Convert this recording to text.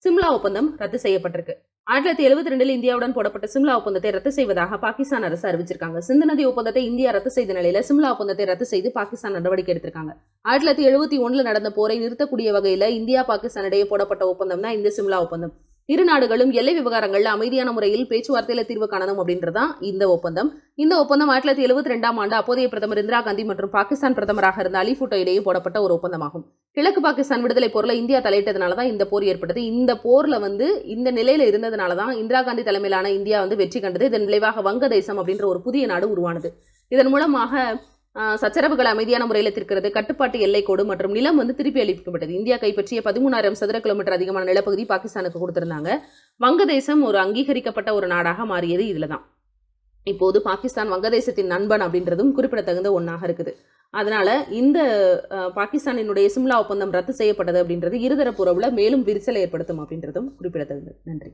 சிம்லா ஒப்பந்தம் ரத்து செய்யப்பட்டிருக்கு. 1972 இந்தியாவுடன் போடப்பட்ட சிம்லா ஒப்பந்தத்தை ரத்து செய்வதாக பாகிஸ்தான் அரசு அறிவிச்சிருக்காங்க. சிந்து நதி ஒப்பந்தத்தை இந்தியா ரத்து செய்த நிலையில சிம்லா ஒப்பந்தத்தை ரத்து செய்து பாகிஸ்தான் நடவடிக்கை எடுத்திருக்காங்க. 1971 நடந்த போரை நிறுத்தக்கூடிய வகையில இந்தியா பாகிஸ்தான் இடையே போடப்பட்ட ஒப்பந்தம் தான் இந்த சிம்லா ஒப்பந்தம். இரு நாடுகளும் எல்லை விவகாரங்கள்ல அமைதியான முறையில் பேச்சுவார்த்தையில தீர்வு காணணும் அப்படின்றதான் இந்த ஒப்பந்தம். இந்த ஒப்பந்தம் 1972 ஆண்டு அப்போதைய பிரதமர் இந்திரா காந்தி மற்றும் பாகிஸ்தான் பிரதமராக இருந்த அலி பூட்டோ இடையே போடப்பட்ட ஒரு ஒப்பந்தமாகும். கிழக்கு பாகிஸ்தான் விடுதலை போர்ல இந்தியா தலையிட்டதுனாலதான் இந்த போர் ஏற்பட்டது. இந்த போர்ல இந்த நிலையில இருந்ததுனாலதான் இந்திரா காந்தி தலைமையிலான இந்தியா வெற்றி கண்டது. இதன் விளைவாக வங்கதேசம் அப்படின்ற ஒரு புதிய நாடு உருவானது. இதன் மூலமாக சச்சரவுகள் அமைதியான முறையில் தீர்க்கிறது, கட்டுப்பாட்டு எல்லைக்கோடு மற்றும் நிலம் திருப்பி அளிக்கப்பட்டது. இந்தியா கைப்பற்றிய 13,000 சதுர கிலோமீட்டர் அதிகமான நிலப்பகுதி பாகிஸ்தானுக்கு கொடுத்திருந்தாங்க. வங்கதேசம் ஒரு அங்கீகரிக்கப்பட்ட ஒரு நாடாக மாறியது இதுலதான். இப்போது பாகிஸ்தான் வங்கதேசத்தின் நண்பன் அப்படின்றதும் குறிப்பிடத்தகுந்த ஒன்றாக இருக்குது. அதனால இந்த பாகிஸ்தானினுடைய சிம்லா ஒப்பந்தம் ரத்து செய்யப்பட்டது அப்படின்றது இருதரப்பு உறவுல மேலும் விரிசலை ஏற்படுத்தும் அப்படின்றதும் குறிப்பிடத்தகுந்தது. நன்றி.